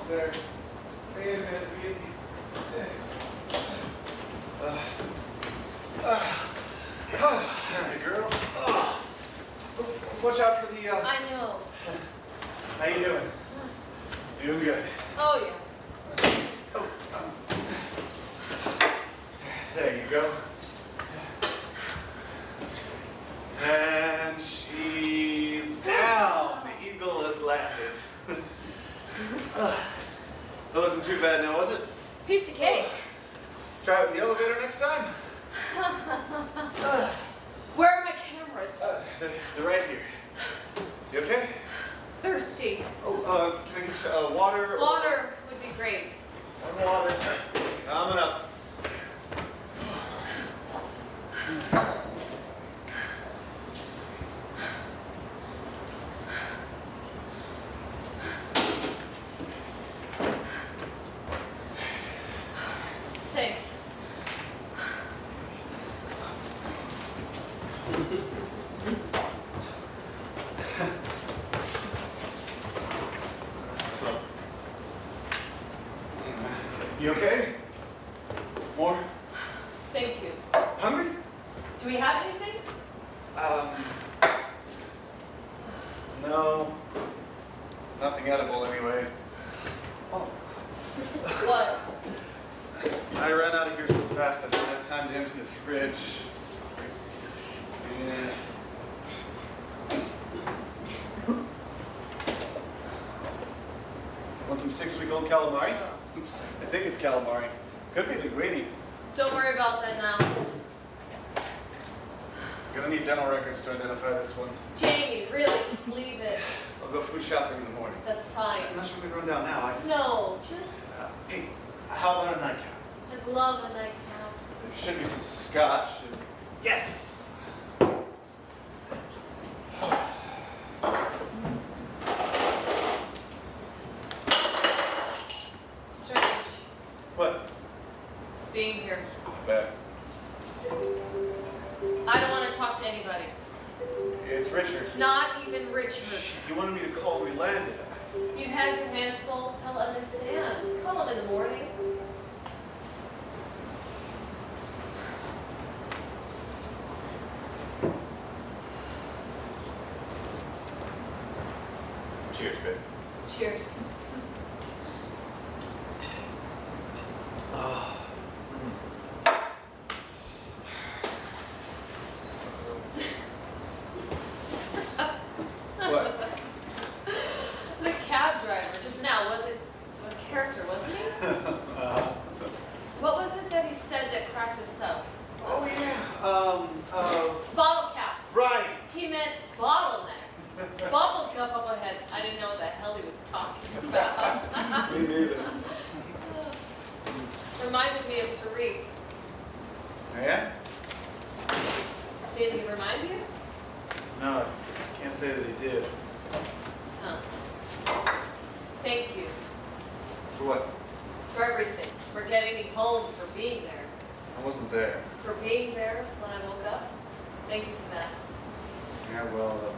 almost there. Wait a minute, forgive me. Hey, girl. Watch out for the. I know. How you doing? Doing good. Oh, yeah. Oh, there you go. And she's down. The eagle has landed. That wasn't too bad now, was it? Piece of cake. Try it with the elevator next time? Where are my cameras? They're right here. You okay? Thirsty. Oh, can I get you water? Water would be great. One water. Coming up. Thanks. You okay? More? Thank you. Hungry? Do we have anything? No. Nothing edible anyway. Oh. What? I ran out of here so fast I didn't have time to empty the fridge. Yeah. Want some 6-week-old calamari? I think it's calamari. Could be linguine. Don't worry about that now. Gonna need dental records to identify this one. Jamie, really, just leave it. I'll go food shopping in the morning. That's fine. Unless we're gonna run down now. No, just... Hey, how about a nightcap? I'd love a nightcap. There should be some scotch. And... Yes! Strange. What? Being here. Bad. I don't want to talk to anybody. It's Richard. Not even Richard. He wanted me to call when we landed. You had your hands full. He'll understand. Call him in the morning. Cheers, babe. Cheers. Oh. What? The cab driver just now wasn't what a character, wasn't he? What was it that he said that cracked us up? Oh, yeah. Bottle cap. Right. He meant bottleneck. Bubble cup up ahead. I didn't know what the hell he was talking about. Me neither. Reminded me of Tariq. Yeah? Did he remind you? No, I can't say that he did. Huh. Thank you For what? for everything. For getting me home, for being there. I wasn't there. For being there when I woke up. Thank you for that. Yeah, well,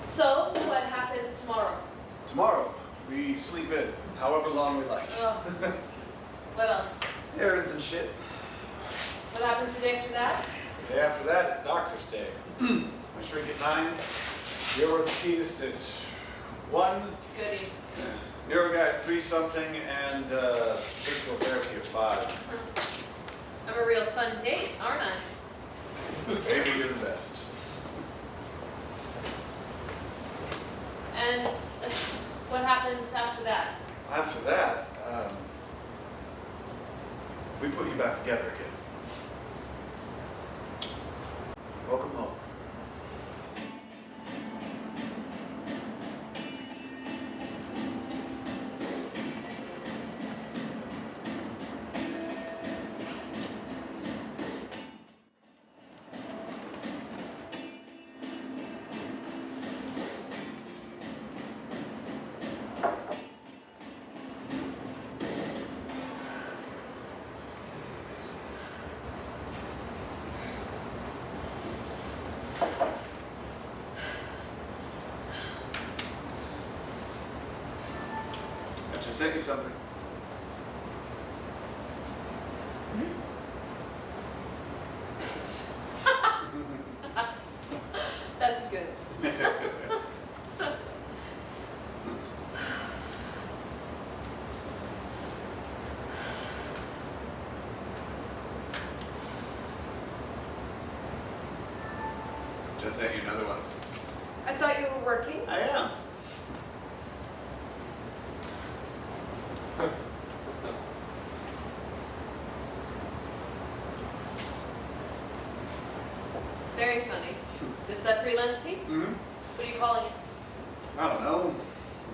So, what happens tomorrow? tomorrow we sleep in, however long we like. Oh. What else? Errands and shit. What happens the day after that? The day after that is Doctor's Day. My shrink at 9, your orthopedist at 1, Goody. neuro guy at 3-something, and physical therapy at 5. I'm a real fun date, aren't I? Maybe you're the best. And what happens after that? After that, we put you back together again. Welcome home. I just sent you something. That's good. Just sent you another one. I thought you were working. I am. Very funny. This that freelance piece? Mm-hmm. What are you calling it? I don't know.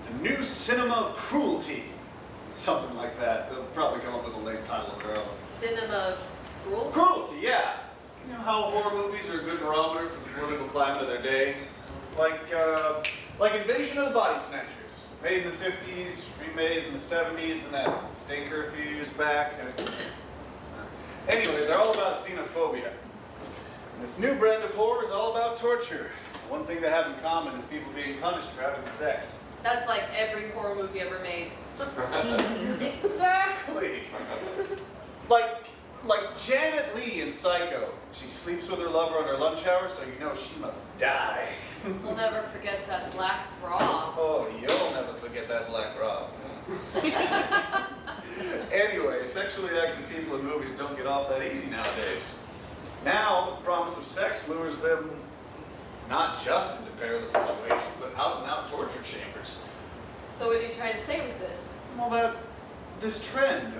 The new cinema of cruelty. Something like that. They'll probably come up with a lame title of their own. Cinema of Cruelty? Cruelty, yeah. You know how horror movies are a good barometer for the political climate of their day? Like Invasion of the Body Snatchers. Made in the 50s, remade in the 70s, and that stinker a few years back. Anyway, they're all about xenophobia. And this new brand of horror is all about torture. One thing they have in common is people being punished for having sex. That's like every horror movie ever made. Exactly! Like Janet Leigh in Psycho. She sleeps with her lover on her lunch hour, so you know she must die. We'll never forget that black bra. Oh, you'll never forget that black bra. Anyway, sexually active people in movies don't get off that easy nowadays. Now, the promise of sex lures them not just into perilous situations, but out and out torture chambers. So what are you trying to say with this? Well, this trend.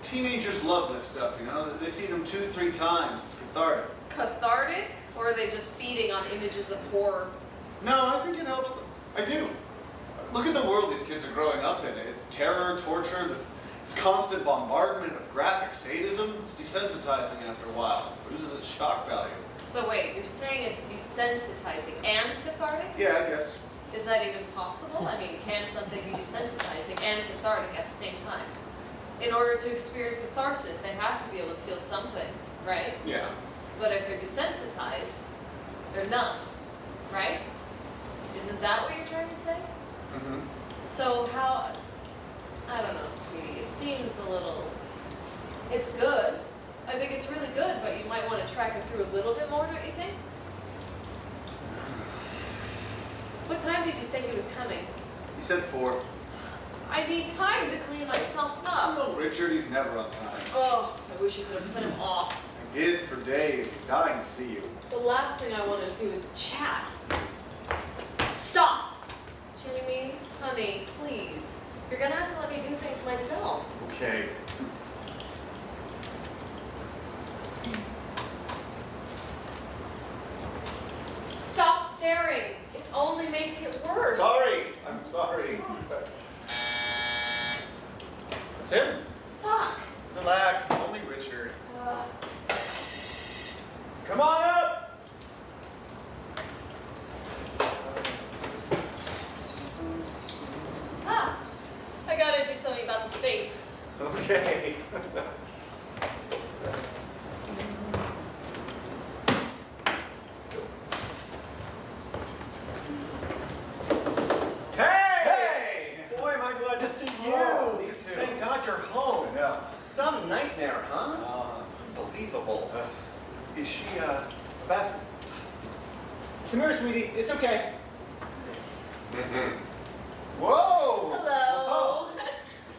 Teenagers love this stuff, you know? They see them 2-3 times. It's cathartic. Cathartic? Or are they just feeding on images of horror? No, I think it helps them. I do. Look at the world these kids are growing up in. Terror, torture, this constant bombardment of graphic sadism. It's desensitizing after a while. It loses its shock value. So wait, you're saying it's desensitizing and cathartic? Yeah, I guess. Is that even possible? I mean, can something be desensitizing and cathartic at the same time? In order to experience catharsis, they have to be able to feel something, right? Yeah. But if they're desensitized, they're numb, right? Isn't that what you're trying to say? Mm-hmm. So how, I don't know, sweetie, it seems a little, it's good. I think it's really good, but you might want to track it through a little bit more, don't you think? What time did you say he was coming? He said 4. I need time to clean myself up. Oh, Richard, he's never on time. Oh, I wish you could have put him off. I did for days. He's dying to see you. The last thing I want to do is chat. Stop! Jamie, honey, please. You're gonna have to let me do things myself. Okay. Stop staring. It only makes it worse. Sorry. I'm sorry. That's him. Fuck. Relax. It's only Richard. Uh, Come on up. I gotta do something about the space. Okay. Hey! Boy, am I glad to see you. Oh, me too. Thank God you're home. Yeah. Some nightmare, huh? Unbelievable. Is she, back? Come here, sweetie. It's okay. Whoa! Hello.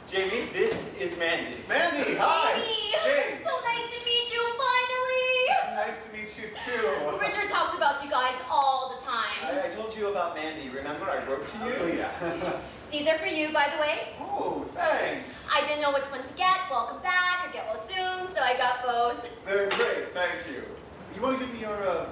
Jamie, this is Mandy. Mandy, hi! Jamie! James! So nice to meet you, finally! Nice to meet you too. Richard talks about you guys all the time. I told you about Mandy. Remember, I wrote to you? Oh, yeah. These are for you, by the way. Oh, thanks. I didn't know which one to get. Welcome back, or get well soon, so I got both. They're great, thank you. You want to give me your,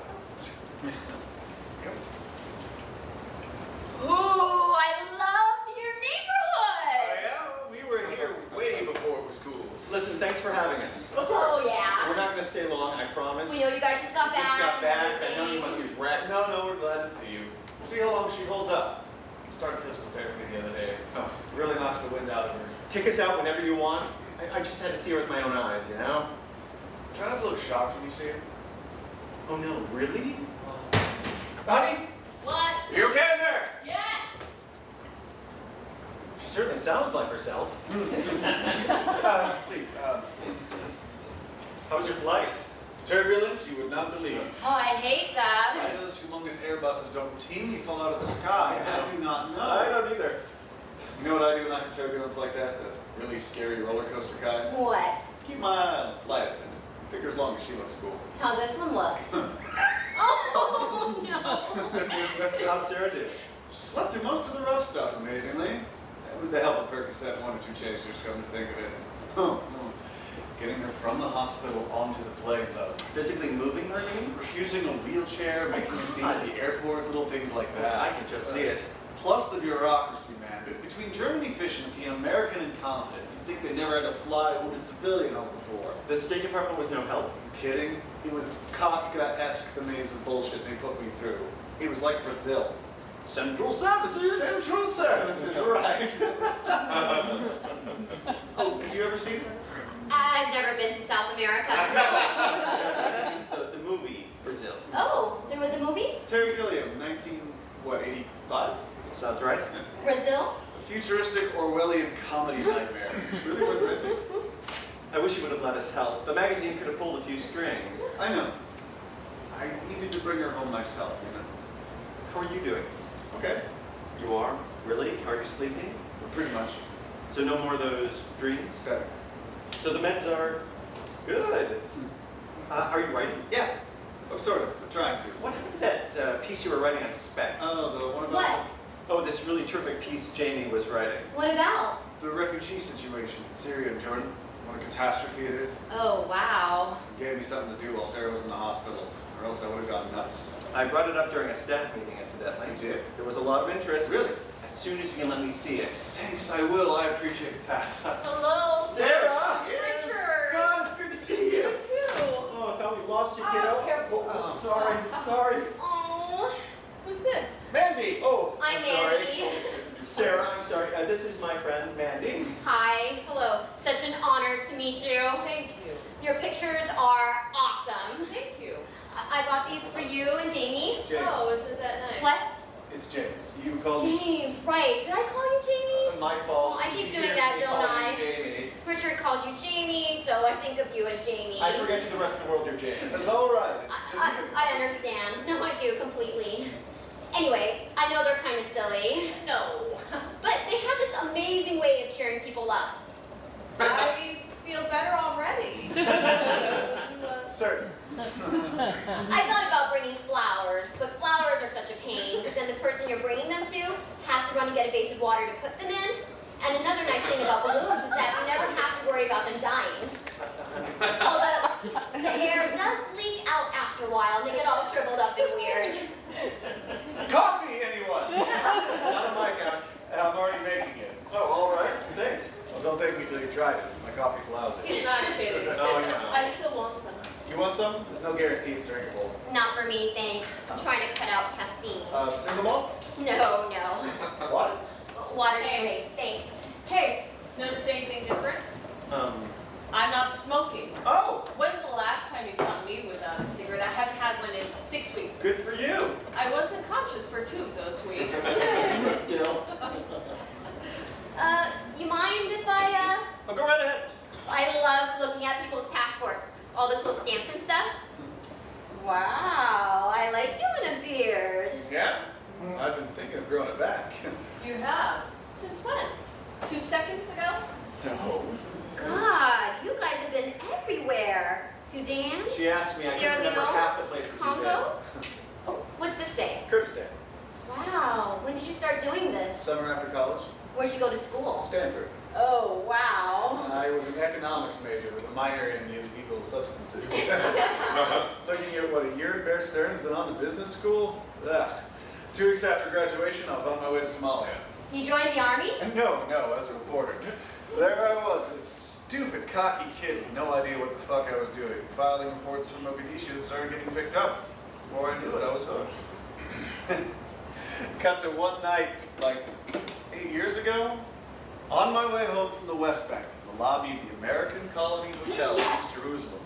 Ooh, I love your neighborhood! yeah, we were here way before it was cool. Listen, thanks for having us. Oh, yeah. We're not going to stay long, I promise. We know you guys just got back. Just got and back. I everything. know you must be wrecked. No, we're glad to see you. See how long she holds up. Started physical therapy the other day. Oh, really knocks the wind out of her. Kick us out whenever you want. I just had to see her with my own eyes, you know? Try not to look shocked when you see her. Oh no, really? Honey, What? you okay in there? Yes! She certainly sounds like herself. Please, How was your flight? turbulence you would not believe. Oh, I hate that. Why those humongous Airbuses don't routinely fall out of the sky, I do not know. I don't either. You know what I do when I have turbulence like that? The really scary roller coaster kind? What? Keep my eye on the flight attendant. Figure as long as she looks cool. How'd this one look? Oh, no. How'd Sarah do? She slept through most of the rough stuff, amazingly. And with the help of Percocet and 1 or 2 chasers, come to think of it. Oh, no. Getting her from the hospital onto the plane, though. Physically moving her, you mean? Refusing a wheelchair, making a scene at the airport, little things like that. I can just see it. Plus the bureaucracy, man. Between German efficiency and American incompetence, you'd think they never had to fly a wounded civilian home before. The State Department was no help. You kidding? It was Kafka-esque, the maze of bullshit they put me through. It was like Brazil. Central Services! Central Services, right. Oh, have you ever seen her? I've never been to South America. the movie Brazil. Oh, there was a movie? Terry Gilliam, 85? Sounds right. Brazil? A futuristic Orwellian comedy nightmare. It's really worth renting. I wish you would have let us help. The magazine could have pulled a few strings. I know. I needed to bring her home myself, you know. How are you doing? Okay? You are? Really? Are you sleeping? Pretty much. So no more of those dreams? Better. So the meds are good. Are you writing? Yeah. Oh, sort of. I'm trying to. What happened to that piece you were writing on spec? Oh, the one about What? Oh, this really terrific piece Jamie was writing. What about? the refugee situation in Syria and Jordan. What a catastrophe it is. Oh, wow. It gave me something to do while Sarah was in the hospital, or else I would have gone nuts. I brought it up during a staff meeting, incidentally. You did? There was a lot of interest. Really? As soon as you can let me see it. Thanks, I will. I appreciate that. Hello, Sarah! Yes. Richard. God, it's good to see You you. too. Oh, I thought we lost you, Oh, kiddo. careful. Oh, sorry. Oh, Who's this? Mandy! Oh, I'm sorry. Mandy. Sarah, I'm sorry. This is my friend, Mandy. Hi. Hello. Such an honor to meet you. Thank you. Your pictures are awesome. Thank you. I bought these for you and Jamie. James. Oh, isn't that nice? What? It's James. You called me. James, right. Did I call you Jamie? My fault. I keep She doing hears that, me don't calling I? you Jamie. Richard calls you Jamie, so I think of you as Jamie. I forget to the rest of the world you're James. It's all right. It's just you. I understand. No, I do completely. Anyway, I know they're kind of silly, No. but they have this amazing way of cheering people up. I feel better already. Would you, Certain. I thought about bringing flowers, but flowers are such a pain because then the person you're bringing them to has to run and get a vase of water to put them in. And another nice thing about balloons is that you never have to worry about them dying. Although the air does leak out after a while and they get all shriveled up and weird. Coffee, anyone? Not on my account. I'm already making it. Oh, all right. Thanks. Well, don't take me till you've tried it. My coffee's lousy. He's not kidding. No, I know. I still want some. You want some? There's no guarantee it's drinkable. Not for me, thanks. I'm trying to cut out caffeine. Single malt? No. What? Water's great, thanks. Hey, notice anything different? I'm not smoking. Oh, When's the last time you saw me without a cigarette? I haven't had one in 6 weeks. good for you. I wasn't conscious for 2 of those weeks. But still. You mind if Oh, go right ahead. I love looking at people's passports. All the cool stamps and stuff. Wow, I like you in a beard. Yeah? I've been thinking of growing it back. You have? Since when? 2 seconds ago? No. God, you guys have been everywhere. Sudan? She asked me, I Sierra can remember Leone? half the places you've Congo? Oh, what's this say? Kurdistan. Wow, when did you start doing this? Summer after college. Where'd you go to school? Stanford. Oh, wow. I was an economics major with a minor in illegal substances. Looking at what, a year at Bear Stearns, then on to business school? Ugh. 2 weeks after graduation, I was on my way to Somalia. You joined the army? No, as a reporter. There I was, this stupid, cocky kid with no idea what the fuck I was doing, filing reports from Mogadishu that started getting picked up. Before I knew it, I was hooked. Cut to one night, like 8 years ago, on my way home from the West Bank, in the lobby of the American Colony Hotel in East Jerusalem,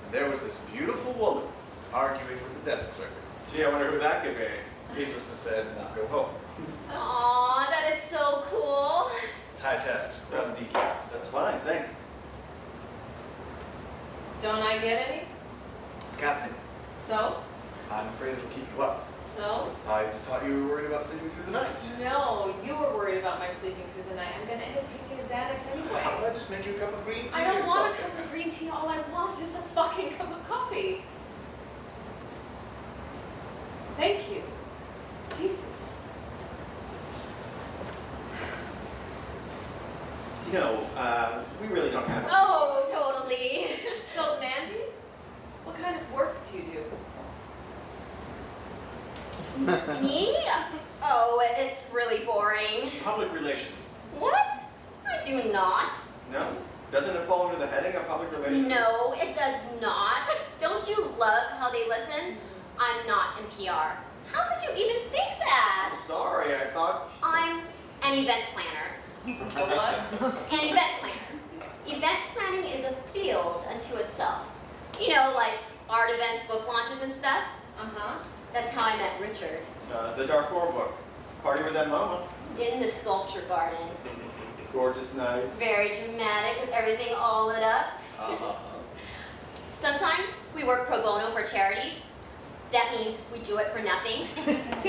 and there was this beautiful woman arguing with the desk clerk. Gee, I wonder who that could be. Needless to say, I did not go home. Aw, that is so cool. Tie test, without the decaf. That's fine, thanks. Don't I get any? It's caffeine. So? I'm afraid it'll keep you up. So? I thought you were worried about sleeping through the night. No, you were worried about my sleeping through the night. I'm gonna end up taking a Xanax anyway. How about I just make you a cup of green tea I don't or want a something? cup of green tea. All I want is a fucking cup of coffee. Thank you. Jesus. You know, we really don't have to. Oh, totally. So, Mandy, what kind of work do you do? Me? Oh, it's really boring. Public relations. What? I do not. No? Doesn't it fall under the heading of public relations? No, it does not. Don't you love how they listen? I'm not in PR. How could you even think I'm that? sorry, I thought. I'm an event planner. A what? An event planner. Event planning is a field unto itself. You know, like art events, book launches and stuff. Uh-huh. That's how I met Richard. The Darfur book. Party was at MoMA. In the sculpture garden. Gorgeous night. Very dramatic with everything all lit up. Uh-huh. Sometimes we work pro bono for charities. That means we do it for nothing.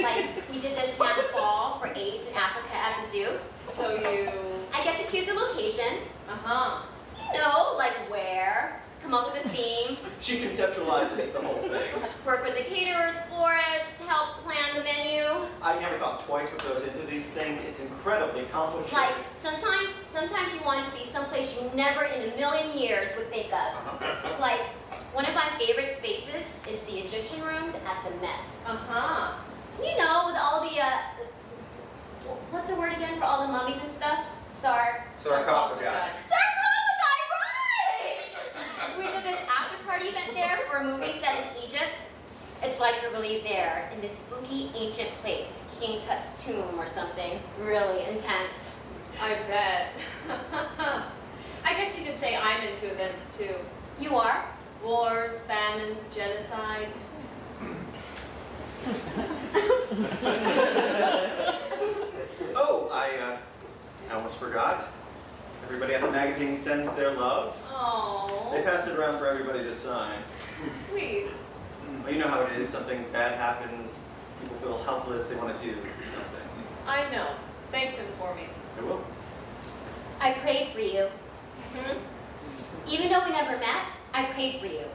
Like we did this mass ball for AIDS in Africa at the zoo. So you... I get to choose a location. Uh-huh. You know, like where, come up with a theme, She conceptualizes the whole thing. work with the caterers, florists, help plan the menu. I never thought twice what goes into these things. It's incredibly complicated. Like sometimes you want it to be someplace you never in a million years would think of. Like one of my favorite spaces is the Egyptian rooms at the Met. Uh-huh. You know, with all the what's the word again for all the mummies and stuff? Sarcophagi. Sarcophagi, right! We did this after party event there for a movie set in Egypt. It's like you're really there in this spooky ancient place, King Tut's tomb or something. Really intense. I bet. I guess you could say I'm into events too. You are? Wars, famines, genocides. Oh, I almost forgot. Everybody at the magazine sends their love. They Oh, pass it around for everybody to sign. sweet. Well, you know how it is. Something bad happens. People feel helpless. They want to do something. I know. Thank them for me. They will. I prayed for you. Hmm? Even though we never met, I prayed for you.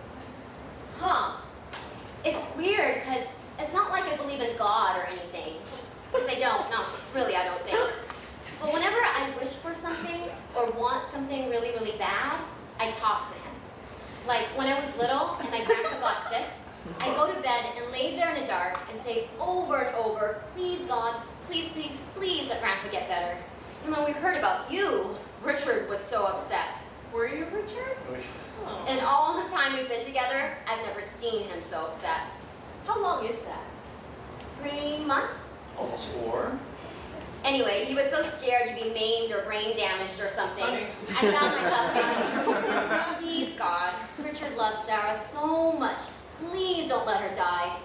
Huh. It's weird because it's not like I believe in God or anything. Because I don't. No, really, I don't think. But whenever I wish for something or want something really, really bad, I talk to him. Like when I was little and my grandpa got sick, I go to bed and lay there in the dark and say over and over, please God, please, please, please let grandpa get better. And when we heard about you, Richard was so upset. Were you Richard? Oh. And all the time we've been together, I've never seen him so upset. How long is that? 3 months? Almost 4. Anyway, he was so scared to be maimed or brain damaged or something. Honey. I found myself going, please God, Richard loves Sarah so much. Please don't let her die.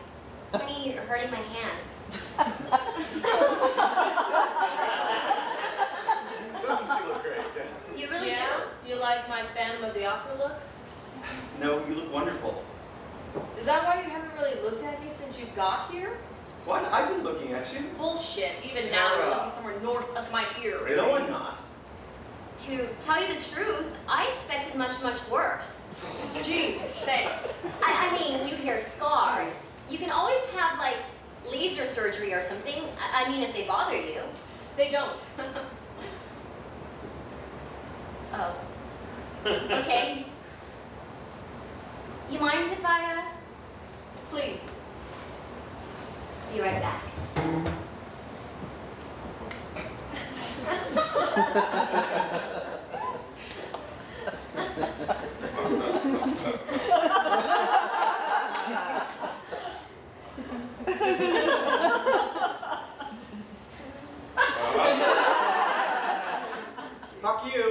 Honey, you're hurting my hand. Doesn't she look great? Yeah. You really Yeah? You like my Phantom of the Opera look? No, you look wonderful. Is that why you haven't really looked at me since you got here? What? I've been looking at you. Bullshit. Even now you're Sarah. looking somewhere north of my ear. Really? No, I'm not. To tell you the truth, I expected much, much worse. Gee, thanks. I mean, you hear scars. You can always have like laser surgery or something. I mean, if they bother you. They don't. Oh. Okay. You mind if I, Please. be right back? Fuck you. You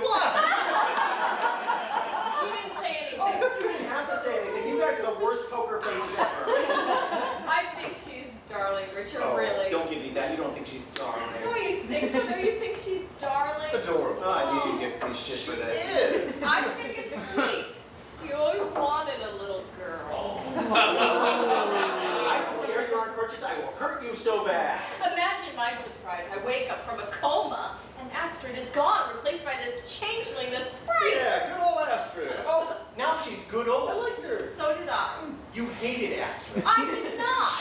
didn't say anything. Oh, you didn't have to say anything. You guys are the worst poker faces ever. I think she's darling, Richard, Oh, really. don't give me that. You don't think she's darling. Don't you think so? Don't you think she's darling? Adorable. furnished just for this. Is. I think it's sweet. You always wanted a little girl. I don't care you aren't gorgeous, I will hurt you so bad. Imagine my surprise. I wake up from a coma and Astrid is gone, replaced by this changeling, this sprite. Yeah, good old Astrid. Oh, now she's good I old. liked her. So did I. You hated Astrid. I did not.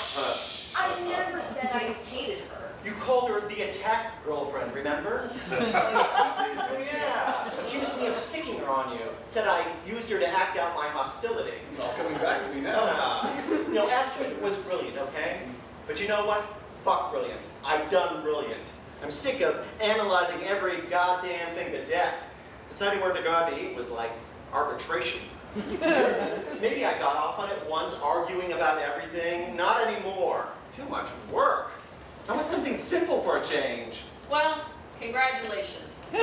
I never said I hated her. You called her the attack girlfriend, remember? Oh yeah. Accused me of sicking her on you. Said I used her to act out my hostility. It's all coming back to me now. You know, Astrid was brilliant, okay? But you know what? Fuck brilliant. I've done brilliant. I'm sick of analyzing every goddamn thing to death. Deciding where to go out to eat was like arbitration. Maybe I got off on it once, arguing about everything. Not anymore. Too much work. I want something simple for a change. Well, congratulations. Any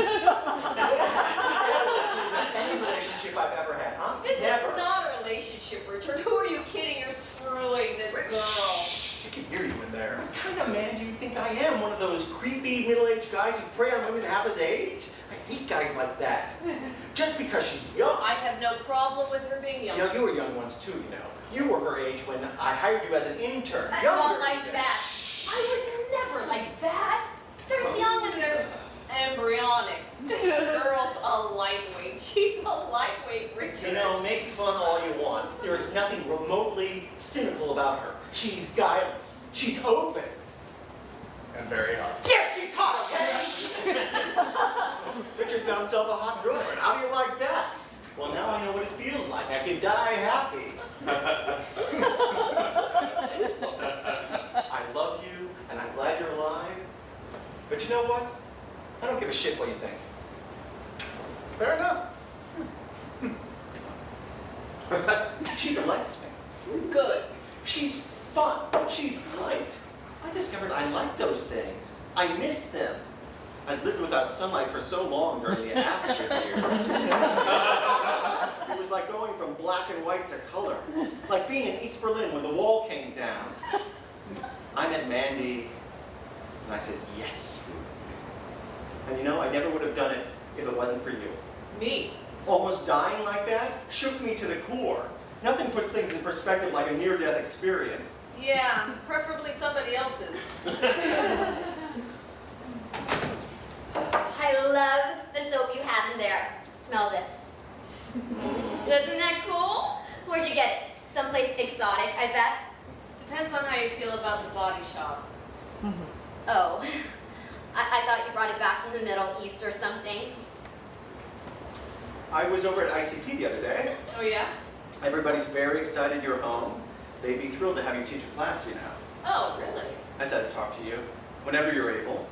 relationship I've ever had, huh? This Never. is not a relationship, Richard. Who are you kidding? You're screwing this girl. She can hear you in there. What kind of man do you think I am? One of those creepy middle-aged guys who prey on women half his age? I hate guys like that. Just because she's young. I have no problem with her being young. You know, you were young once too, you know. You were her age when I hired you as an intern. I'm Younger, not like yes. that. I was never like that. There's young and there's embryonic. This girl's a lightweight. She's a lightweight, Richard. You know, make fun all you want. There's nothing remotely cynical about her. She's guileless. She's open. And very hot. Yes, she's hot, okay? Richard's found himself a hot girlfriend. How do you like that? Well, now I know what it feels like. I can die happy. I love you, and I'm glad you're alive. But you know what? I don't give a shit what you think. Fair enough. She delights me. Good. She's fun. She's light. I discovered I like those things. I miss them. I'd lived without sunlight for so long during the Astrid years. It was like going from black and white to color. Like being in East Berlin when the wall came down. I met Mandy, and I said yes. And you know, I never would have done it if it wasn't for you. Me. Almost dying like that shook me to the core. Nothing puts things in perspective like a near-death experience. Yeah, preferably somebody else's. I love the soap you have in there. Smell this. Isn't that cool? Where'd you get it? Someplace exotic, I bet. Depends on how you feel about the body shop. Oh, I thought you brought it back from the Middle East or something. I was over at ICP the other day. Oh yeah? Everybody's very excited you're home. They'd be thrilled to have you teach a class, you know. Oh, really? I said to talk to you whenever you're able.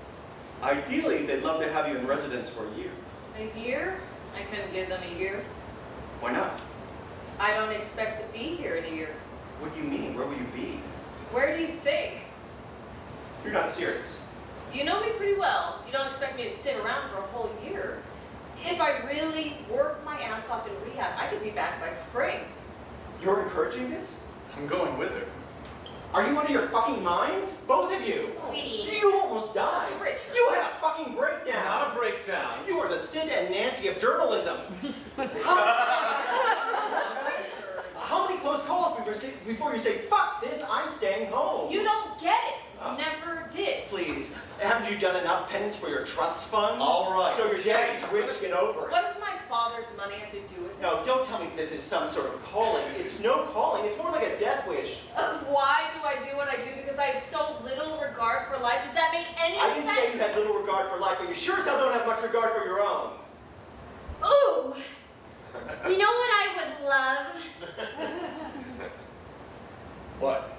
Ideally, they'd love to have you in residence for a year. A year? I couldn't give them a year. Why not? I don't expect to be here in a year. What do you mean? Where will you be? Where do you think? You're not serious. You know me pretty well. You don't expect me to sit around for a whole year. If I really work my ass off in rehab, I could be back by spring. You're encouraging this? I'm going with her. Are you out of your fucking minds? Both of you. Sweetie. You almost died. Richard. You had a fucking breakdown. Not a breakdown. You are the Sid and Nancy of journalism. How many close calls before you say, fuck this, I'm staying home? You don't get it. Oh. Never did. Please, haven't you done enough penance for your trust fund? All right. So your daddy's rich, get over it. What does my father's money have to do with it? No, don't tell me this is some sort of calling. It's no calling, it's more like a death wish. Why do I do what I do? Because I have so little regard for life. Does that make any I didn't sense? say you had little regard for life, but you sure as hell don't have much regard for your own. Ooh. You know what I would love? What?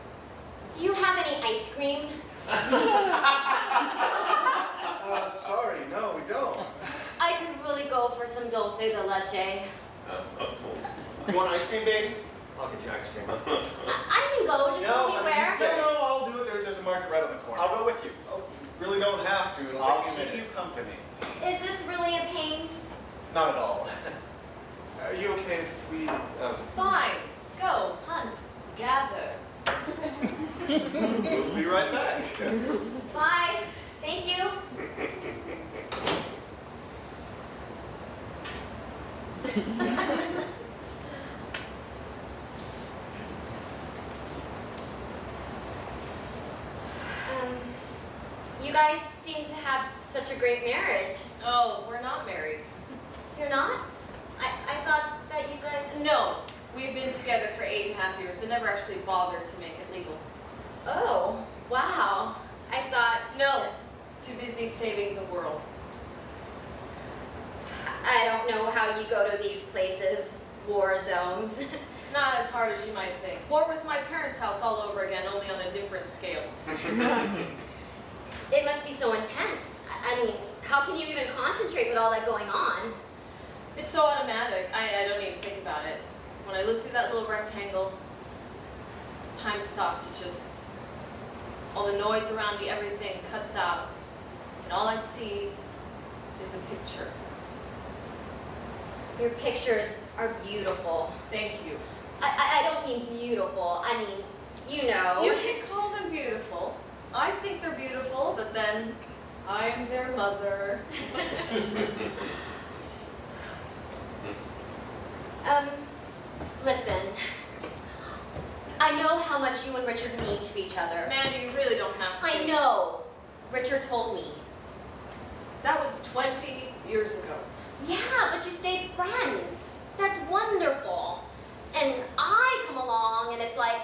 Do you have any ice cream? Sorry, no, we don't. I could really go for some dulce de leche. You want ice cream, baby? I'll get you ice cream. I can go, just tell me I mean, where. No, I'll do it. There's a market right on the corner. I'll go with you. Oh, you really don't have to. It'll I'll take me a keep you minute. company. Is this really a pain? Not at all. Are you okay if we, Fine. Go, hunt, gather. we'll be right back. Bye. Thank you. You guys seem to have such a great marriage. Oh, we're not married. You're not? I thought that you guys... No, we've been together for 8.5 years, but never actually bothered to make it legal. Oh, wow. I thought... No, too busy saving the world. I don't know how you go to these places, war zones. It's not as hard as you might think. War was my parents' house all over again, only on a different scale. It must be so intense. I mean, how can you even concentrate with all that going on? It's so automatic, I don't even think about it. When I look through that little rectangle, time stops. It just, all the noise around me, everything cuts out. And all I see is a picture. Your pictures are beautiful. Thank you. I don't mean beautiful, I mean, you know. You can call them beautiful. I think they're beautiful, but then I am their mother. Listen. I know how much you and Richard mean to each other. Amanda, you really don't have to. I know. Richard told me. That was 20 years ago. Yeah, but you stayed friends. That's wonderful. And I come along and it's like,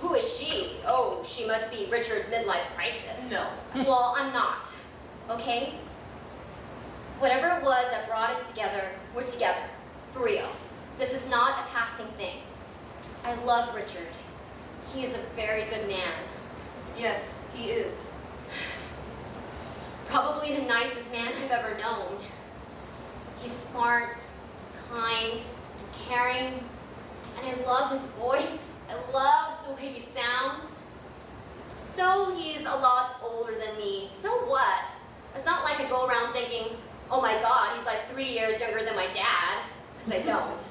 who is she? Oh, she must be Richard's midlife crisis. No. Well, I'm not. Okay? Whatever it was that brought us together, we're together. For real. This is not a passing thing. I love Richard. He is a very good man. Yes, he is. Probably the nicest man I've ever known. He's smart, kind, and caring. And I love his voice. I love the way he sounds. So he's a lot older than me. So what? It's not like I go around thinking, oh my God, he's like 3 years younger than my dad. Because I don't.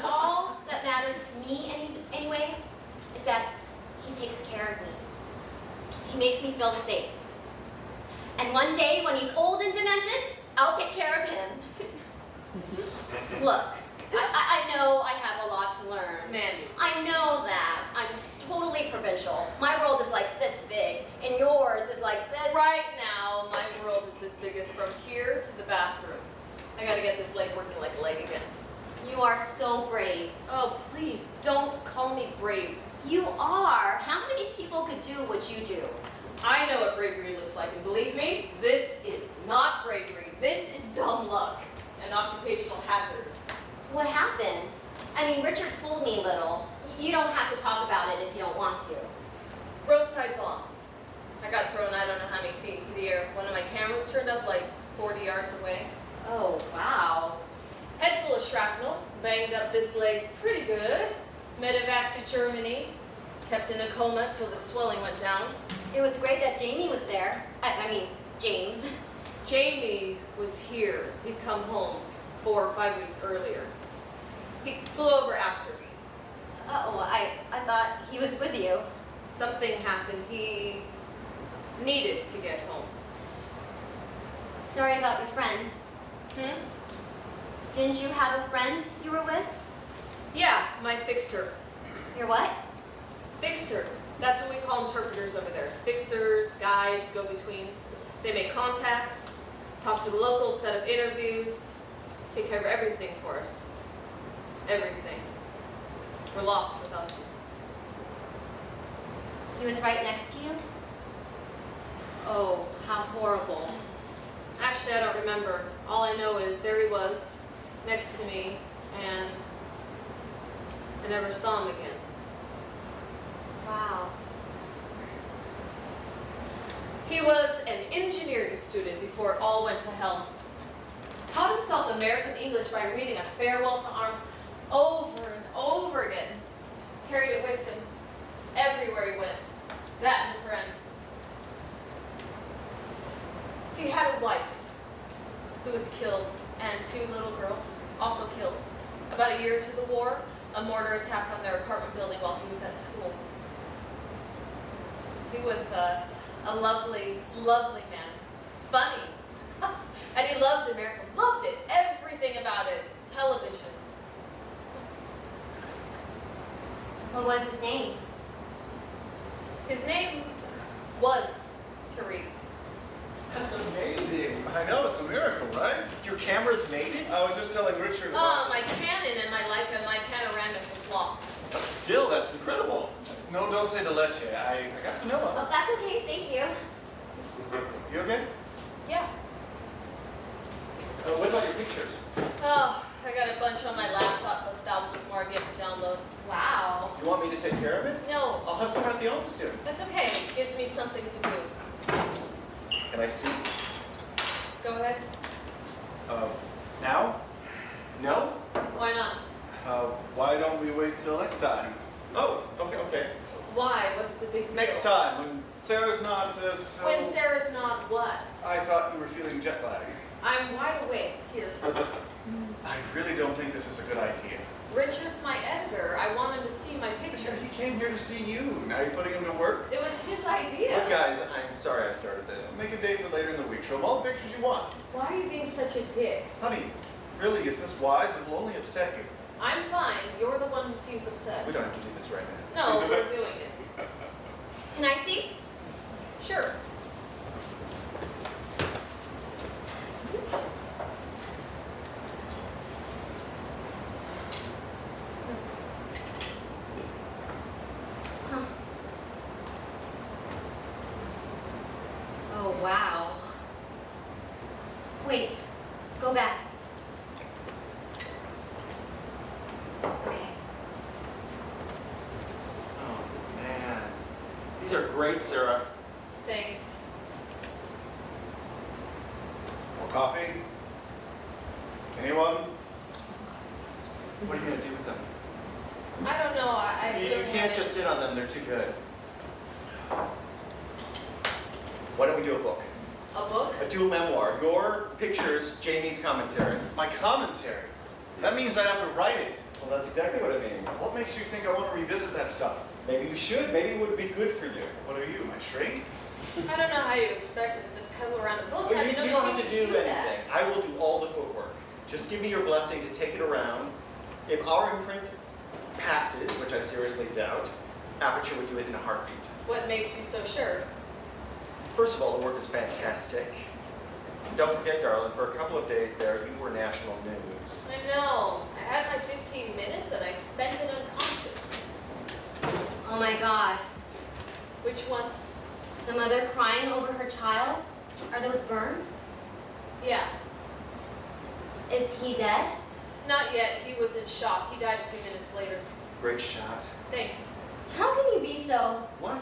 All that matters to me anyway is that he takes care of me. He makes me feel safe. And one day when he's old and demented, I'll take care of him. Look, I know I have a lot to learn. Mandy. I know that. I'm totally provincial. My world is like this big, and yours is like this. Right now, my world is as big as from here to the bathroom. I gotta get this leg working like a leg again. You are so brave. Oh, please, don't call me brave. You are. How many people could do what you do? I know what bravery looks like, and believe me, this is not bravery. This is dumb luck, an occupational hazard. What happened? I mean, Richard told me a little. You don't have to talk about it if you don't want to. Roadside bomb. I got thrown I don't know how many feet into the air. One of my cameras turned up like 40 yards away. Oh, wow. Head full of shrapnel, banged up this leg pretty good. Medevac to Germany, kept in a coma till the swelling went down. It was great that Jamie was there. I mean, James. Jamie was here. He'd come home 4 or 5 weeks earlier. He flew over after me. Uh-oh, I thought he was with you. Something happened. He needed to get home. Sorry about your friend. Hmm? Didn't you have a friend you were with? Yeah, my fixer. Your what? Fixer. That's what we call interpreters over there. Fixers, guides, go-betweens. They make contacts, talk to the locals, set up interviews, take care of everything for us. Everything. We're lost without you. He was right next to you? Oh, how horrible. Actually, I don't remember. All I know is there he was, next to me, and I never saw him again. Wow. He was an engineering student before it all went to hell. Taught himself American English by reading A Farewell to Arms over and over again. Carried it with him everywhere he went. That and a friend. He had a wife who was killed and 2 little girls also killed. About a year into the war, a mortar attack on their apartment building while he was at school. He was a lovely, lovely man. Funny. And he loved America. Loved it. Everything everything about it. Television. What was his name? His name was Tariq. That's amazing. I know, it's a miracle, right? Your cameras made it? I was just telling Richard. My Canon and my Leica and my panoramic was lost. But still, that's incredible. No dulce de leche. I got vanilla. Oh, that's okay, thank you. You okay? Yeah. What about your pictures? Oh, I got a bunch on my laptop, plus thousands more I've yet to download. Wow. You want me to take care of it? No, I'll have someone at the office do it. that's okay. It gives me something to do. Can I see? Go ahead. Now? No? Why not? Why don't we wait till next time? Oh, okay. Why? What's the big deal? Next time, when Sarah's not so... When Sarah's not what? I thought you were feeling jet lag. I'm wide awake. Here. I really don't think this is a good idea. Richard's my editor. I want him to see my He pictures. came here to see you. Now you're putting him to work? It was his idea. Look, guys, I'm sorry I started this. Make a day for later in the week. Show him all the pictures you want. Why are you being such a dick? Honey, really, is this wise? It will only upset you. I'm fine. You're the one who seems upset. We don't have to do this right now. No, we're doing it. Can I see? Sure. Huh. Oh, wow. Wait, go back. Okay. Oh, man. These are great, Sarah. Thanks. More coffee? Anyone? What are you going to do with them? I don't know. I You really can't haven't- just sit on them. They're too good. Why don't we do a book? A book? A dual memoir. Your pictures, Jamie's commentary. My commentary. That means I have to write it. Well, that's exactly what it means. What makes you think I want to revisit that stuff? Maybe you should. Maybe it would be good for you. What are you, my shrink? I don't know how you expect us to peddle around a book. But I you, mean, no you don't shame have to do that. anything. I will do all the footwork. Just give me your blessing to take it around. If our imprint passes, which I seriously doubt, Aperture would do it in a heartbeat. What makes you so sure? First of all, the work is fantastic. Don't forget, darling, for a couple of days there, you were national news. I know. I had my 15 minutes and I spent it unconscious. Oh my God. Which one? The mother crying over her child? Are those burns? Yeah. Is he dead? Not yet. He was in shock. He died a few minutes later. Great shot. Thanks. How can you be so... What?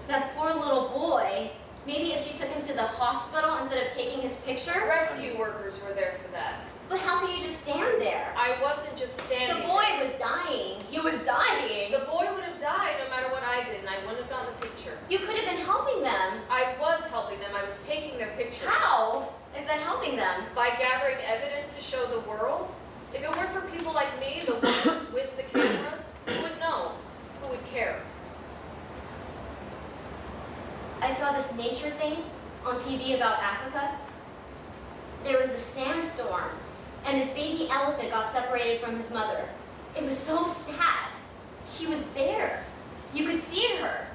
That poor little boy. Maybe if she took him to the hospital instead of taking his picture? Rescue workers were there for that. But how can you just stand there? I wasn't just standing The boy there. was dying. He was dying. The boy would have died no matter what I did, and I wouldn't have gotten a picture. You could have been helping them. I was helping them. I was taking their pictures. How is that helping them? By gathering evidence to show the world. If it weren't for people like me, the ones with the cameras, who would know? Who would care? I saw this nature thing on TV about Africa. There was a sandstorm, and this baby elephant got separated from his mother. It was so sad. She was there. You could see her.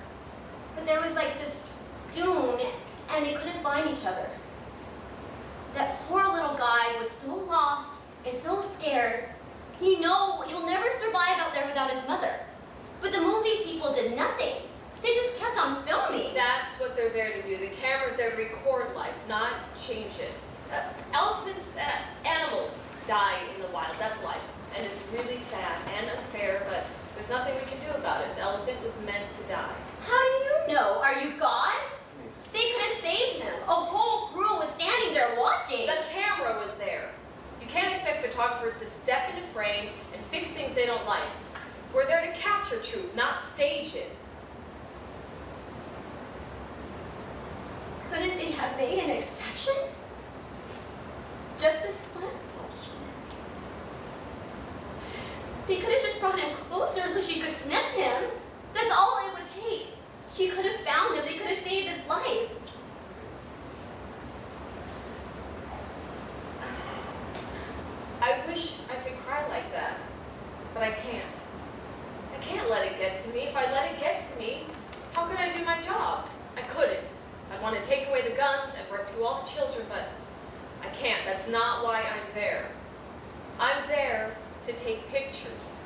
But there was like this dune, and they couldn't find each other. That poor little guy was so lost and so scared. He'll never survive out there without his mother. But the movie people did nothing. They just kept on filming. That's what they're there to do. The camera's there to record life, not change it. Elephants, animals die in the wild. That's life. And it's really sad and unfair, but there's nothing we can do about it. The elephant was meant to die. How do you know? Are you God? They could have saved him. A whole crew was standing there watching. The camera was there. You can't expect photographers to step into frame and fix things they don't like. We're there to capture truth, not stage it. Couldn't they have made an exception? Just this once? Oh, sweet. They could have just brought him closer so she could sniff him. That's all it would take. She could have found him. They could have saved his life. I there. I'm there to take pictures.